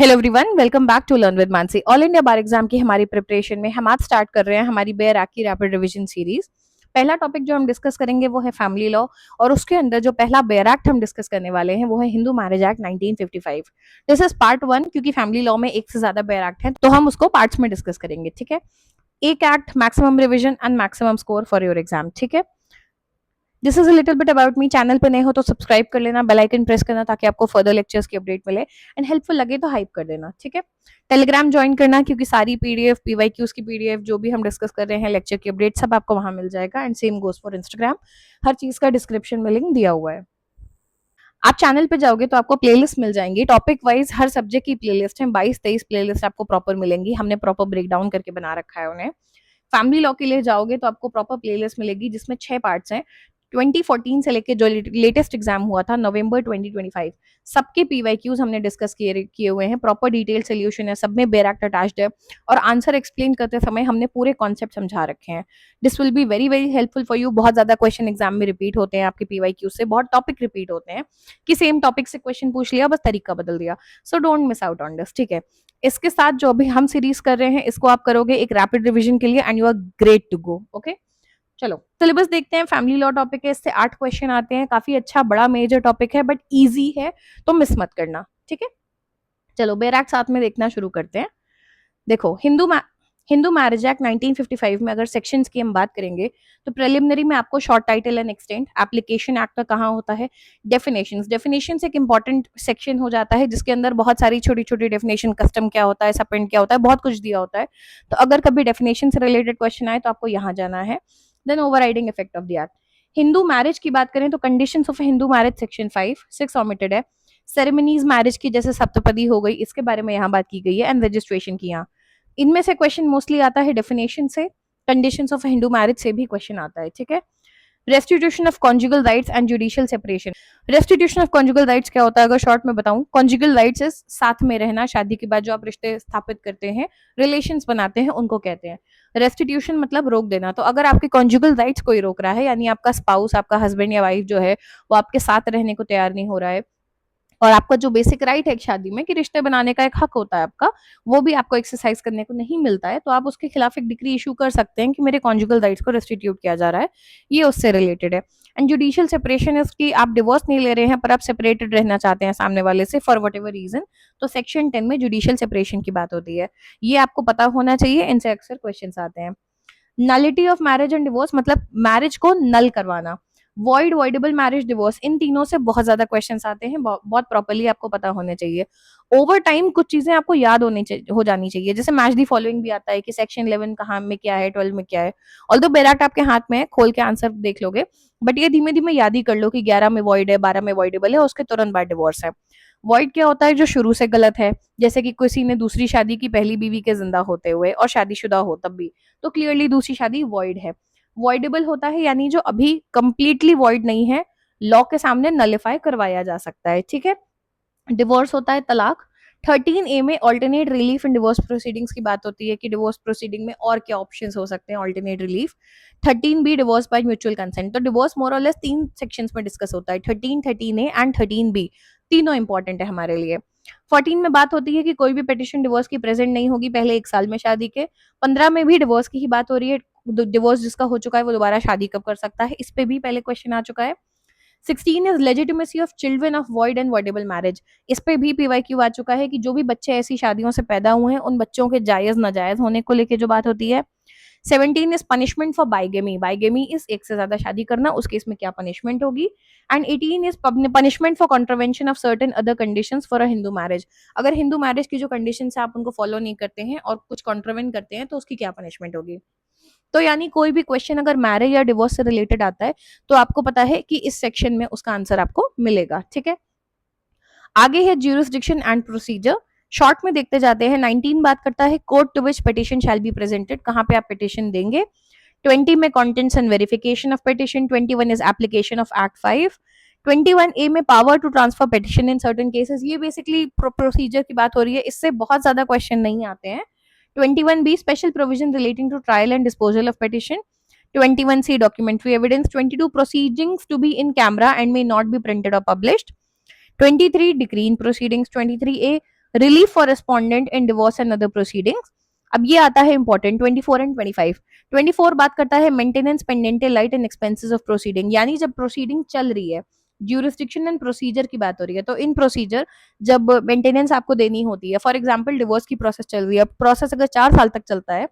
Hello everyone, welcome back to learn with Mansi. All India bar exam की हमारी preparation में हम आज स्टार्ट कर रहे हैं हमारी बेयर एक्ट की रैपिड रिवीजन सीरीज। पहला टॉपिक जो हम डिस्कस करेंगे वो है फैमिली लॉ, और उसके अंदर जो पहला बेयर एक्ट हम डिस्कस करने वाले हैं वो है Hindu marriage act 1955। This is part 1, क्योंकि फैमिली लॉ में एक से ज्यादा बेयर एक्ट है तो हम उसको पार्ट्स में डिस्कस करेंगे। ठीक है, एक act, maximum revision and maximum score for your exam. ठीक है, this is a little bit about me. Channel पे नए हो तो सब्सक्राइब कर लेना, बेल आइकन प्रेस करना ताकि आपको फर्दर लेक्चर्स की अपडेट मिले, एंड हेल्पफुल लगे तो हाइप कर देना। ठीक है, टेलीग्राम ज्वाइन करना, क्योंकि सारी पीडीएफ, पीवाईक्यूज की पीडीएफ, जो भी हम डिस्कस कर रहे हैं, लेक्चर की अपडेट, सब आपको वहां मिल जाएगा। And same goes for Instagram, हर चीज का डिस्क्रिप्शन में लिंक दिया हुआ है। आप चैनल पे जाओगे तो आपको प्लेलिस्ट मिल जाएंगी, टॉपिक वाइज हर सब्जेक्ट की प्लेलिस्ट है, 22-23 प्लेलिस्ट आपको प्रॉपर मिलेंगी। हमने प्रॉपर ब्रेक डाउन करके बना रखा है उन्हें। फैमिली लॉ के लिए जाओगे तो आपको प्रॉपर प्लेलिस्ट मिलेगी जिसमें 6 पार्ट्स हैं। 2014 से लेके जो लेटेस्ट एग्जाम हुआ था नवंबर 2025, सबके पीवाईक्यूज हमने डिस्कस किए किए हुए हैं। प्रॉपर डिटेल सोल्यूशन है, सब में बेयर एक्ट अटैच्ड है, और आंसर एक्सप्लेन करते समय हमने पूरे कॉन्सेप्ट समझा रखे हैं। This will be very very helpful for you. बहुत ज्यादा क्वेश्चन एग्जाम में रिपीट होते हैं आपके पीवाईक्यू से, बहुत टॉपिक रिपीट होते हैं कि सेम टॉपिक से क्वेश्चन पूछ लिया, बस तरीका बदल दिया। So don't miss out on this. ठीक है, इसके साथ जो भी हम सीरीज कर रहे हैं इसको आप करोगे एक रैपिड रिवीजन के लिए, and you are great to go. Okay, चलो सिलेबस देखते हैं। फैमिली लॉ टॉपिक है, इससे 8 क्वेश्चन आते हैं। काफी अच्छा बड़ा मेजर टॉपिक है, बट इजी है, तो मिस मत करना। ठीक है, चलो बेयर एक्ट साथ में देखना शुरू करते हैं। देखो, हिंदू मैरिज एक्ट 1955 में अगर सेक्शंस की हम बात करेंगे तो प्रिलिमिनरी में आपको short title and extent, application act का कहाँ होता है, डेफिनेशंस एक इंपॉर्टेंट सेक्शन हो जाता है जिसके अंदर बहुत सारी छोटी छोटी डेफिनेशन, कस्टम क्या होता है, सपेंड क्या होता है, बहुत कुछ दिया होता है। तो अगर कभी डेफिनेशन से रिलेटेड क्वेश्चन आए तो आपको यहाँ जाना है। Then overriding effect of the act. Hindu marriage की बात करें तो conditions of Hindu marriage section 5-6 omitted है। सेरेमनीज मैरिज की जैसे सप्तपदी हो गई, इसके बारे में यहाँ बात की गई है, एंड रजिस्ट्रेशन की यहाँ। इनमें से क्वेश्चन मोस्टली आता है डेफिनेशन से, कंडीशंस ऑफ हिंदू मैरिज से भी क्वेश्चन आता है। ठीक है, restitution of conjugal rights and judicial separation. Restitution of conjugal rights क्या होता है अगर शॉर्ट में बताऊं, कॉन्जुगल राइट्स इज साथ में रहना, शादी के बाद जो आप रिश्ते स्थापित करते हैं, रिलेशंस बनाते हैं, उनको कहते हैं। रेस्टिट्यूशन मतलब रोक देना। तो अगर आपके कॉन्जुगल राइट्स कोई रोक रहा है, यानी आपका स्पाउस, आपका हस्बैंड या वाइफ जो है वो आपके साथ रहने को तैयार नहीं हो रहा है, और आपका जो बेसिक राइट है एक शादी में कि रिश्ते बनाने का एक हक होता है आपका, वो भी आपको एक्सरसाइज करने को नहीं मिलता है, तो आप उसके खिलाफ एक डिक्री इशू कर सकते हैं कि मेरे कॉन्जुगल राइट्स को रेस्टिट्यूट किया जा रहा है। ये उससे रिलेटेड है। एंड जुडिशियल सेपरेशन इज कि आप डिवोर्स नहीं ले रहे हैं पर आप सेपरेटेड रहना चाहते हैं सामने वाले से फॉर वट एवर रीजन, तो सेक्शन 10 में जुडिशियल सेपरेशन की बात होती है। ये आपको पता होना चाहिए, इनसे अक्सर क्वेश्चन आते हैं। Nullity of marriage and divorce मतलब मैरिज को नल करवाना। वॉइड, वॉइडेबल मैरिज, डिवोर्स, इन तीनों से बहुत ज्यादा क्वेश्चंस आते हैं, बहुत प्रॉपर्ली आपको पता होने चाहिए। ओवर टाइम कुछ चीजें आपको याद हो जानी चाहिए, जैसे मैच दी फॉलोइंग भी आता है कि सेक्शन 11 कहाँ में क्या है, 12 में क्या है। ऑल्दो बेराट आपके हाथ में है, खोल के आंसर देख लोगे, बट ये धीमे धीमे याद ही कर लो कि 11 में वॉइड है, 12 में वॉइडेबल है, उसके तुरंत बाद डिवोर्स है। वॉइड क्या होता है, जो शुरू से गलत है, जैसे कि किसी ने दूसरी शादी की पहली बीवी के जिंदा होते हुए और शादीशुदा हो तब भी, तो क्लियरली दूसरी शादी वॉइड है। वॉइडेबल होता है यानी जो अभी कंप्लीटली वॉइड नहीं है, लॉ के सामने नलिफाई करवाया जा सकता है। ठीक है, डिवोर्स होता है तलाक। 13A में alternate relief in divorce proceedings की बात होती है कि डिवोर्स प्रोसीडिंग में और क्या ऑप्शंस हो सकते हैं alternate relief. 13B divorce by mutual consent. तो डिवोर्स मोर और लेस 3 सेक्शंस में डिस्कस होता है, 13, 13A एंड 13B। तीनों इंपॉर्टेंट है हमारे लिए। 14 में बात होती है कि कोई भी पिटिशन डिवोर्स की प्रेजेंट नहीं होगी पहले 1 साल में शादी के। 15 में भी डिवोर्स की ही बात हो रही है, डिवोर्स जिसका हो चुका है वो दोबारा शादी कब कर सकता है, इस पे भी पहले क्वेश्चन आ चुका है। 16 is legitimacy of children of void and voidable marriage. इस पे भी पीवाईक्यू आ चुका है कि जो भी बच्चे ऐसी शादियों से पैदा हुए हैं उन बच्चों के जायज नाजायज होने को लेकर जो बात होती है। 17 is punishment for bigamy. Bigamy is एक से ज्यादा शादी करना, उस केस में क्या पनिशमेंट होगी। And 18 is punishment for contravention of certain other conditions for a Hindu marriage. अगर हिंदू मैरिज की जो कंडीशन है आप उनको फॉलो नहीं करते हैं और कुछ कॉन्ट्रवेंट करते हैं तो उसकी क्या पनिशमेंट होगी। तो यानी कोई भी क्वेश्चन अगर मैरिज या डिवोर्स से रिलेटेड आता है तो आपको पता है कि इस सेक्शन में उसका आंसर आपको मिलेगा। ठीक है, आगे है ज्यूरिसडिक्शन एंड प्रोसीजर। शॉर्ट में देखते जाते हैं। 19 बात करता है court to which petition shall be presented, कहां पे आप पिटिशन देंगे। 20 में contents and verification of petition. 21 is application of act 5। 21A में power to transfer petition in certain cases. ये बेसिकली प्रोसीजर की बात हो रही है, इससे बहुत ज्यादा क्वेश्चन नहीं आते हैं। 21B special provision relating to trial and disposal of petition. 21C documentary evidence. 22 proceedings to be in camera and may not be printed or published. 23 decree in proceedings. 23A relief for respondent in divorce and other proceedings. अब ये आता है important 24 and 25। 24 बात करता है maintenance pendente lite and expenses of proceeding, यानी जब proceeding चल रही है, ज्यूरिस्डिक्शन एंड प्रोसीजर की बात हो रही है, तो इन प्रोसीजर जब मेंटेनेंस आपको देनी होती है, फॉर एग्जांपल डिवोर्स की प्रोसेस चल रही है, प्रोसेस अगर 4 साल तक चलता है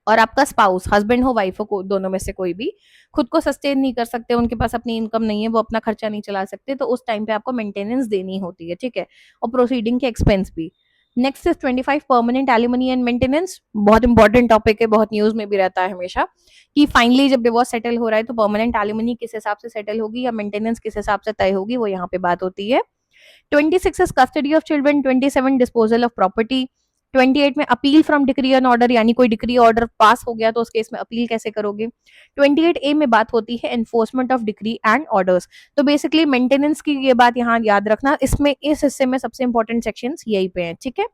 और आपका स्पाउस, हस्बैंड हो वाइफ हो, दोनों में से कोई भी खुद को सस्टेन नहीं कर सकते, उनके पास अपनी इनकम नहीं है, वो अपना खर्चा नहीं चला सकते, तो उस टाइम पे आपको मेंटेनेंस देनी होती है, ठीक है, और प्रोसीडिंग के एक्सपेंस भी। Next is 25 permanent alimony and maintenance. बहुत इंपॉर्टेंट टॉपिक है, बहुत न्यूज में भी रहता है हमेशा कि फाइनली जब डिवोर्स सेटल हो रहा है तो परमानेंट एलिमनी किस हिसाब से सेटल होगी या मेंटेनेंस किस हिसाब से तय होगी, वो यहाँ पे बात होती है। 26 is custody of children, 27 disposal of property, 28 में appeal from decree and order, यानी कोई डिक्री ऑर्डर पास हो गया तो उस केस में अपील कैसे करोगे। 28 ए में बात होती है enforcement of decree and orders. तो बेसिकली मेंटेनेंस की ये बात यहाँ याद रखना, इसमें इस हिस्से में सबसे इंपॉर्टेंट सेक्शंस यही पे हैं, ठीक है।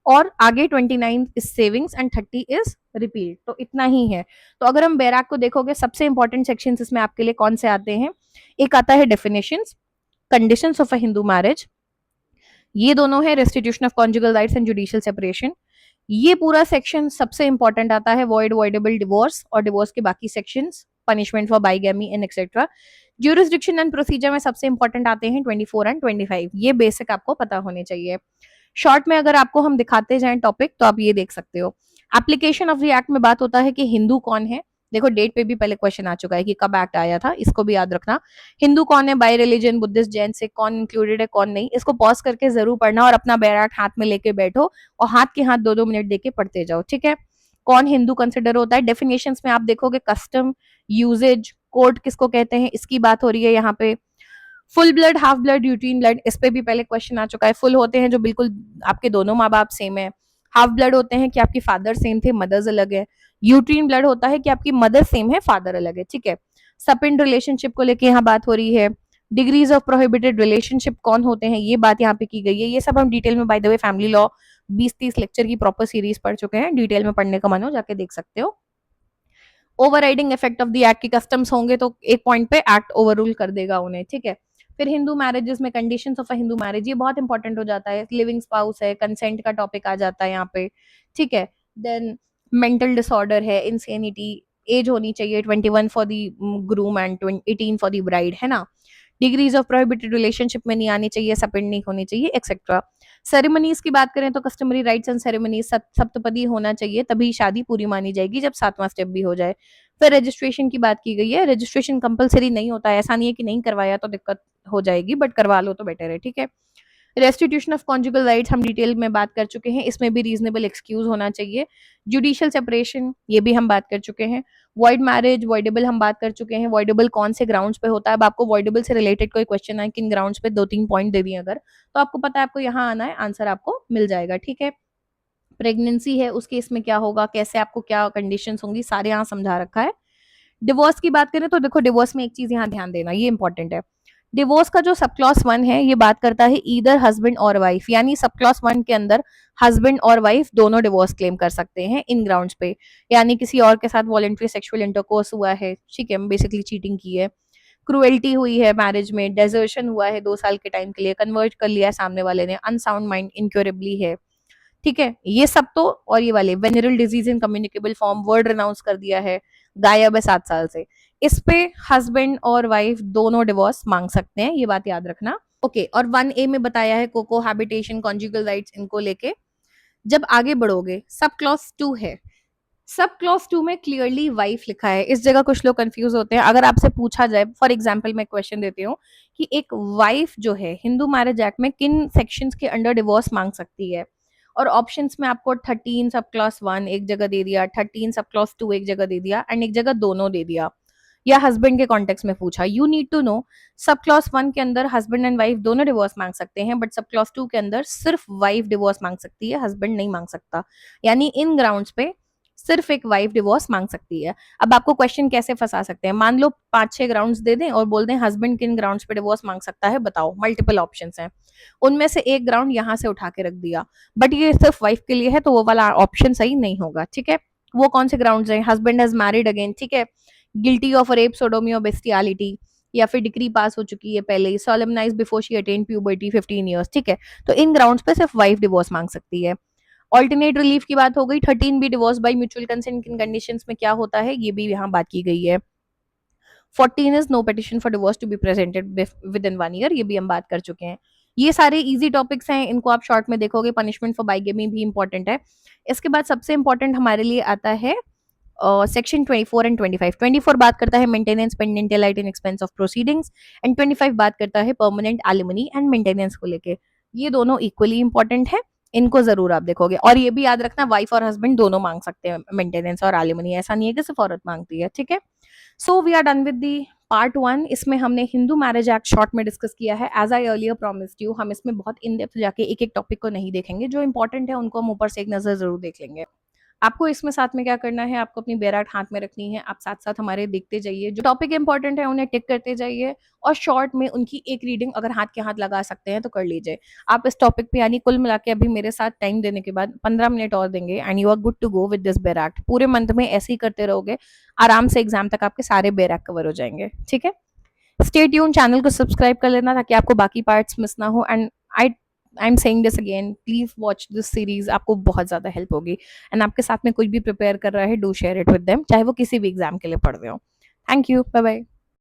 और आगे 29 is savings and 30 is repeat, तो इतना ही है। तो अगर हम बैराक को देखोगे सबसे इंपॉर्टेंट सेक्शंस इसमें आपके लिए कौन से आते हैं, एक आता है definitions, conditions of a Hindu marriage, ये दोनों है restitution of conjugal rights and judicial separation. ये पूरा सेक्शन सबसे इंपॉर्टेंट आता है वॉइड वॉइडेबल डिवोर्स और डिवोर्स के बाकी sections, punishment for bigamy and etcetera. Jurisdiction and procedure में सबसे इंपॉर्टेंट आते हैं 24 एंड 25, ये बेसिक आपको पता होने चाहिए। शॉर्ट में अगर आपको हम दिखाते जाएं टॉपिक तो आप ये देख सकते हो। एप्लीकेशन ऑफ द एक्ट में बात होता है कि हिंदू कौन है, देखो डेट पे भी पहले क्वेश्चन आ चुका है कि कब एक्ट आया था, इसको भी याद रखना। हिंदू कौन है, बाय रिलीजन, बुद्धिस्ट, जैन से कौन इंक्लूडेड है कौन नहीं, इसको पॉज करके जरूर पढ़ना और अपना बैराक हाथ में लेके बैठो और हाथ के हाथ 2-2 मिनट देके पढ़ते जाओ, ठीक है। कौन हिंदू कंसिडर होता है, डेफिनेशंस में आप देखोगे कस्टम, यूजेज, कोर्ट किसको कहते हैं, इसकी बात हो रही है यहाँ पे। Full blood, half blood, uterine blood, इस पे भी पहले क्वेश्चन आ चुका है। फुल होते हैं जो बिल्कुल आपके दोनों माँ बाप सेम है, हाफ ब्लड होते हैं कि आपकी फादर सेम थे मदर्स अलग है, यूट्रीन ब्लड होता है कि आपकी मदर सेम है फादर अलग है, ठीक है। सपिंड रिलेशनशिप को लेके यहाँ बात हो रही है। डिग्रीज ऑफ प्रोहिबिटेड रिलेशनशिप कौन होते हैं, ये बात यहाँ पे की गई है। ये सब हम डिटेल में by the way family law 20-30 lecture की प्रॉपर सीरीज पढ़ चुके हैं, डिटेल में पढ़ने का मन हो जाके देख सकते हो। Overriding effect of the act की कस्टम्स होंगे तो एक पॉइंट पे एक्ट ओवररूल कर देगा उन्हें, ठीक है। फिर हिंदू मैरिजेस में conditions of a Hindu marriage, ये बहुत इंपॉर्टेंट हो जाता है। लिविंग स्पाउस है, कंसेंट का टॉपिक आ जाता है यहाँ पे, ठीक है। देन मेंटल डिसऑर्डर है, इंसेनिटी, एज होनी चाहिए 21 for the groom and 18 for the bride, है ना। डिग्रीज ऑफ प्रोहिबिटेड रिलेशनशिप में नहीं आनी चाहिए, सपेंड नहीं होनी चाहिए, एक्सेट्रा। सेरेमनीज की बात करें तो customary rights and ceremonies saptapadi होना चाहिए, तभी शादी पूरी मानी जाएगी जब 7वां स्टेप भी हो जाए। फिर रजिस्ट्रेशन की बात की गई है, रजिस्ट्रेशन कंपलसरी नहीं होता है, ऐसा नहीं है कि नहीं करवाया तो दिक्कत हो जाएगी, बट करवा लो तो बेटर है, ठीक है। रेस्टिट्यूशन ऑफ कॉन्जुगल राइट्स हम डिटेल में बात कर चुके हैं, इसमें भी रीजनेबल एक्सक्यूज होना चाहिए। जुडिशियल सेपरेशन ये भी हम बात कर चुके हैं। वॉइड मैरिज, वॉइडेबल हम बात कर चुके हैं, वॉइडेबल कौन से ग्राउंड्स पे होता है। अब आपको वॉइडेबल से रिलेटेड कोई क्वेश्चन आए किन ग्राउंड्स पे, 2-3 पॉइंट दे दिए अगर, तो आपको पता है आपको यहाँ आना है, आंसर आपको मिल जाएगा, ठीक है। प्रेगनेंसी है उस केस में क्या होगा, कैसे आपको क्या कंडीशंस होंगी, सारे यहाँ समझा रखा है। डिवोर्स की बात करें तो देखो डिवोर्स में एक चीज यहाँ ध्यान देना, ये इंपॉर्टेंट है। डिवोर्स का जो सब क्लॉज 1 है ये बात करता है ईदर हस्बैंड और वाइफ, यानी सब क्लॉज 1 के अंदर हस्बैंड और वाइफ दोनों डिवोर्स क्लेम कर सकते हैं इन ग्राउंड्स पे, यानी किसी और के साथ वॉलेंट्री सेक्सुअल इंटरकोर्स हुआ है, ठीक है, बेसिकली चीटिंग की है, क्रुएल्टी हुई है मैरिज में, डेजर्शन हुआ है 2 साल के टाइम के लिए, कन्वर्ट कर लिया है सामने वाले ने, अनसाउंड माइंड इनक्योरेबली है, ठीक है, ये सब तो। और ये वाले venereal disease in communicable form, word renounce कर दिया है, गायब है 7 साल से, इस पे हस्बैंड और वाइफ दोनों डिवोर्स मांग सकते हैं, ये बात याद रखना, ओके। और 1A में बताया है कोको हैबिटेशन, कॉन्जुगल राइट्स, इनको लेके। जब आगे बढ़ोगे सब क्लॉज 2 है, सब क्लॉज 2 में क्लियरली वाइफ लिखा है, इस जगह कुछ लोग कंफ्यूज होते हैं। अगर आपसे पूछा जाए, फॉर एग्जाम्पल मैं क्वेश्चन देती हूँ कि एक वाइफ जो है हिंदू मैरिज एक्ट में किन सेक्शंस के अंडर डिवोर्स मांग सकती है, और ऑप्शंस में आपको 13 सब क्लॉज 1 एक जगह दे दिया, 13 सब क्लॉज 2 एक जगह दे दिया, एंड एक जगह दोनों दे दिया, या हस्बैंड के कॉन्टेक्स्ट में पूछा। You need to know sub clause 1 के अंदर हस्बैंड एंड वाइफ दोनों डिवोर्स मांग सकते हैं, बट सब क्लॉज 2 के अंदर सिर्फ वाइफ डिवोर्स मांग सकती है, हस्बैंड नहीं मांग सकता, यानी इन ग्राउंड्स पे सिर्फ एक वाइफ डिवोर्स मांग सकती है। अब आपको क्वेश्चन कैसे फंसा सकते हैं, मान लो 5-6 ग्राउंड्स दे दें और बोल दें हस्बैंड किन ग्राउंड्स पे डिवोर्स मांग सकता है बताओ, मल्टीपल ऑप्शंस हैं, उनमें से एक ग्राउंड यहाँ से उठा के रख दिया, बट ये सिर्फ वाइफ के लिए है तो वो वाला ऑप्शन सही नहीं होगा, ठीक है। वो कौन से ग्राउंड्स हैं, हस्बैंड हैज मैरिड अगेन, ठीक है, गिल्टी ऑफ रेप, सोडोमी और बेस्टियलिटी, या फिर डिग्री पास हो चुकी है पहले, solemnise before she attain puberty 15 years, ठीक है, तो इन ग्राउंड्स पे सिर्फ वाइफ डिवोर्स मांग सकती है। ऑल्टरनेट रिलीफ की बात हो गई। 13 भी divorce by mutual consent in conditions में क्या होता है, ये भी यहाँ बात की गई है। 14 is no petition for divorce to be presented within 1 year, ये भी हम बात कर चुके हैं। ये सारे इजी टॉपिक्स हैं, इनको आप शॉर्ट में देखोगे। पनिशमेंट फॉर बाइगेमी भी इंपॉर्टेंट है। इसके बाद सबसे इंपॉर्टेंट हमारे लिए आता है सेक्शन 24 एंड 25। 24 बात करता है maintenance pendant light in expense of proceedings, and 25 बात करता है परमानेंट एलिमनी एंड मेंटेनेंस को लेके। ये दोनों इक्वली इंपॉर्टेंट है, इनको जरूर आप देखोगे। और ये भी याद रखना, वाइफ और हस्बैंड दोनों मांग सकते हैं मेंटेनेंस और एलिमनी, ऐसा नहीं है कि सिर्फ औरत मांगती है, ठीक है। So we are done with the part 1। इसमें हमने हिंदू मैरिज एक्ट शॉर्ट में डिस्कस किया है। As I earlier promised you, हम इसमें बहुत इन डेप्थ जाके एक एक टॉपिक को नहीं देखेंगे, जो इंपॉर्टेंट है उनको हम ऊपर से एक नजर जरूर देख लेंगे। आपको इसमें साथ में क्या करना है, आपको अपनी बैराट हाथ में रखनी है, आप साथ साथ हमारे देखते जाइए, जो टॉपिक इंपॉर्टेंट है उन्हें टिक करते जाइए, और शॉर्ट में उनकी एक रीडिंग अगर हाथ के हाथ लगा सकते हैं तो कर लीजिए। आप इस टॉपिक पे यानी कुल मिला के अभी मेरे साथ टाइम देने के बाद 15 मिनट और देंगे and you are good to go with this bare act. पूरे मंथ में ऐसे ही करते रहोगे, आराम से एग्जाम तक आपके सारे बैराक कवर हो जाएंगे, ठीक है। स्टे ट्यून, चैनल को सब्सक्राइब कर लेना ताकि आपको बाकी पार्ट्स मिस ना हो। And I am saying this again, please watch this series, आपको बहुत ज्यादा हेल्प होगी। एंड आपके साथ में कोई भी प्रिपेयर कर रहा है, do share it with them, चाहे वो किसी भी एग्जाम के लिए पढ़ रहे हो। Thank you, bye bye.